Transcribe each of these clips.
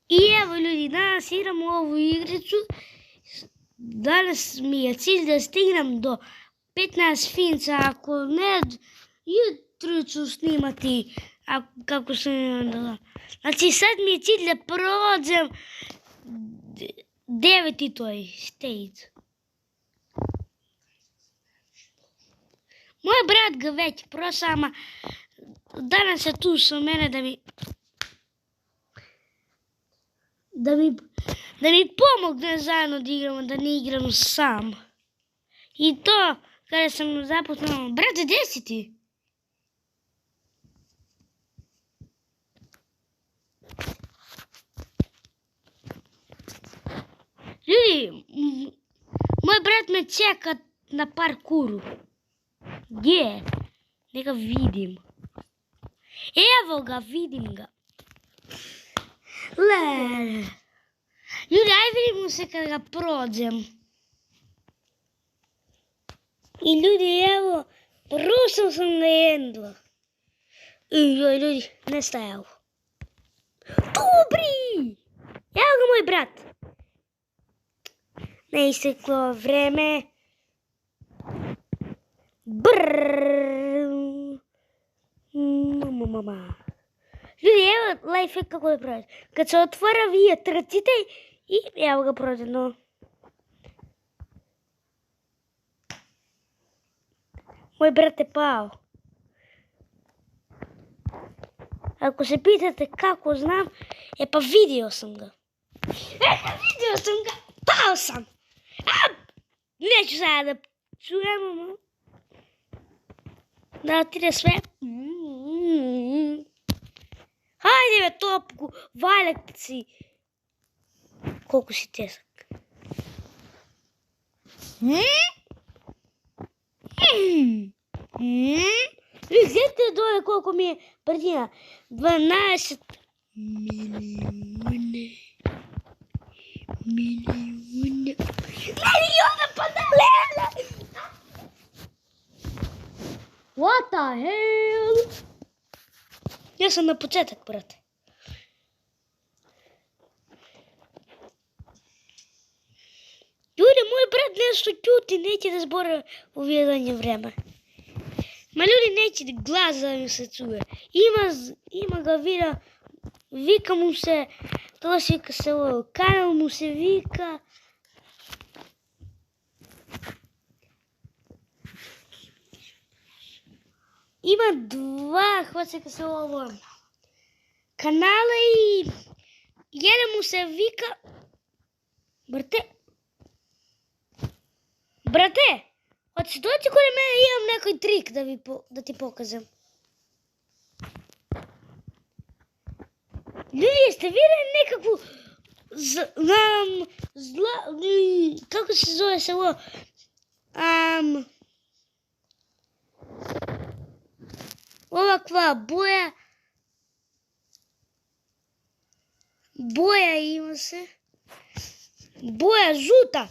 I evo ljudi, danas igramo ovu igricu. Danas mi je cilj da stignem do 15 finca, ako ne, jutro ću snimati kako sam imala. Znači sad mi je cilj da prođem 9. toj stage. Moj brat ga već prosama, danas je tu sa mene da mi pomogne zajedno da igramo, da ne igram sam. I to kada sam zapoznao, brate, gdje si ti? Ljudi, moj brat me čeka na parkuru. Gdje? Neka vidim. Evo ga, vidim ga. Ljudi, aj vidimo se kad ga prođem. I ljudi, evo, prosao sam ga jedva. I joj, ljudi, nestajao. Dobri! Evo ga moj brat. Ne isteklo vreme. Mama. Ljudi, evo lifehack kako da prođe. Kad se otvara vi trčite i evo ga prođe, no. Moj brat je pao. Ako se pitate kako znam, pa vidio sam ga. Vidio sam ga, pao sam. Neću sada da čujemo. Da otire sve. Hajde me topku, valjak si. Koliko si tesak. Vidite dole koliko mi je brzina. 12 milijuna panela. What the hell? Ja sam na početak, brate. Ljudi, moj brat nešto čuti, neće da zbora uvjedanje vreme. Ma ljudi, neće da glas da mi se čuje. Ima ga vira, vika mu se, to vika se ovo, kanal mu se vika. Ima 2, hvacika se ovo, kanala i jedan mu se vika, brate, hoćeš doći kod mene, imam neki trik da ti pokazam. Ljudi, jeste vidjeli nekakvu kako se zove se ovo, ovakva boja ima se, boja žuta.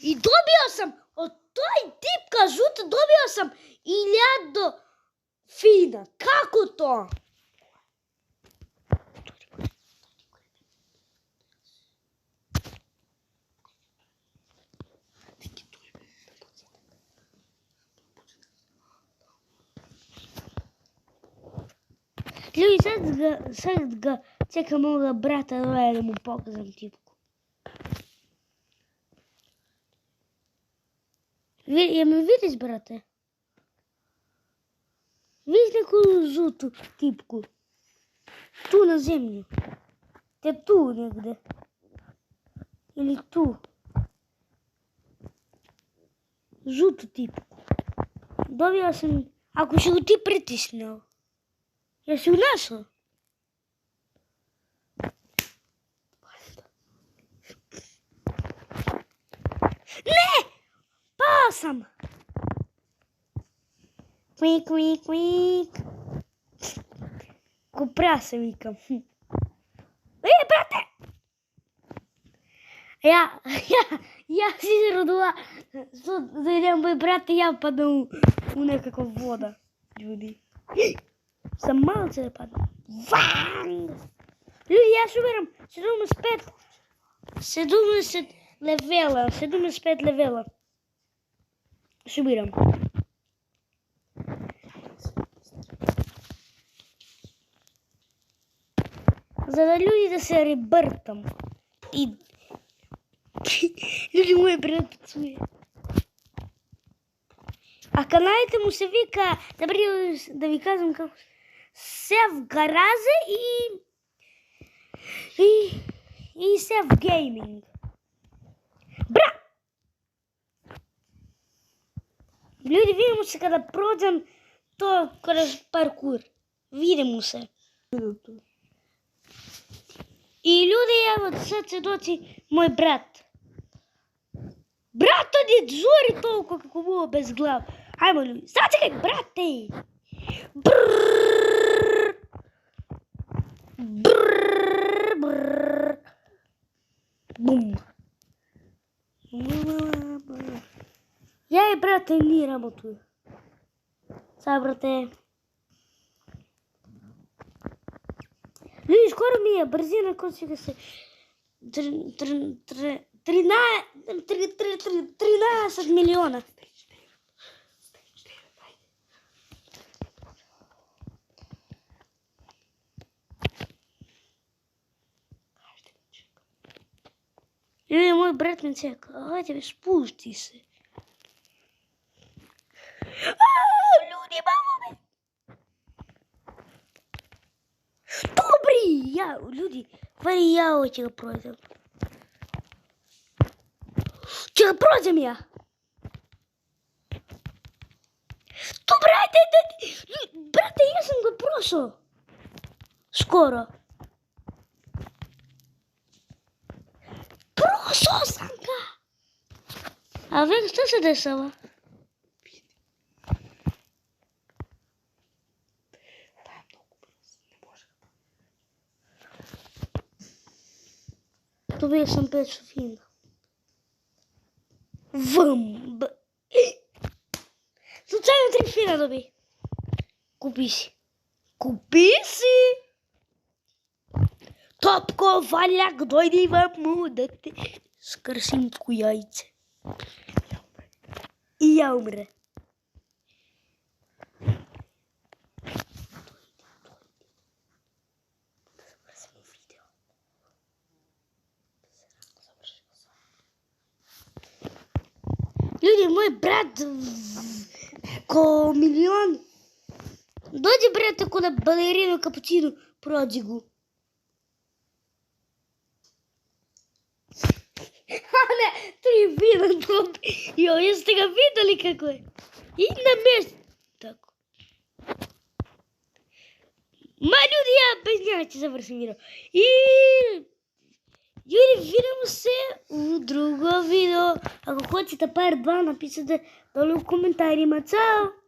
I dobio sam, od toj tipka žuta dobio sam 1000 fina. Kako to? Ljudi, sad ga čekam ovoga brata da mu pokazam tipku. Jel me vidiš, brate? Vidiš neku žutu tipku? Tu na zemlju. Te tu negde. Ili tu. Žutu tipku. Dobio sam, ako si ga ti pritisnuo. Jesi ju našao? Ne! Pao sam! Kvik. Ko prase vikam. Brate! Ja si rodila, da idem moj brate, ja padam u nekakva voda, ljudi. Sam malo se da padam. Vang! Люди, я собирам 70 левела. 75 левела. Собирам. За да люди да се ребъртам. И... Люди, мой брат пацуе. А каналите му се вика, да ви казвам kako, Sef Garaze и Sef Gaming. Бра! Ljudi, vidimo se kada prođem to kroz parkur. Vidimo se. I ljudi, evo sad će doći moj brat. Brat, on je žuri toliko kako buvo bez glava. Hajmo ljudi, sad čekaj, brate! Brrrr. Brrrr, brrrr. Bum. Ja i brate ni работаю. Sad, brate. Ljudi, skoro mi je brzina končega se 13 miliona. Ljudi, moj brat me čeka. Hajde, spusti se. Ljudi, mamo me. Dobri, ja, ljudi, pari ja ovo će ga prođem. Će ga prođem ja. To, brate, ja sam ga prošao. Skoro. Prošao sam ga. A već što se dešava? Dobio sam 5 sufina. Slučajno 3 fina dobi. Kupi si. Kupi si! Topko, valjak, dojdi vam da te skrsim ku jajce. I ja umre. Ljudi, moj brat ko milion. Dođi, brate, ko na balerinu kapućinu, prođi gu. A ne, 3 vina dobi. Jo, jeste ga vidjeli kako je? I na mjestu. Tako. Ma ljudi, ja bez njega ću završim video. I... Ljudi, vidimo se u drugom video. Ako hoćete par 2, napišite dole u komentarima. Ćao!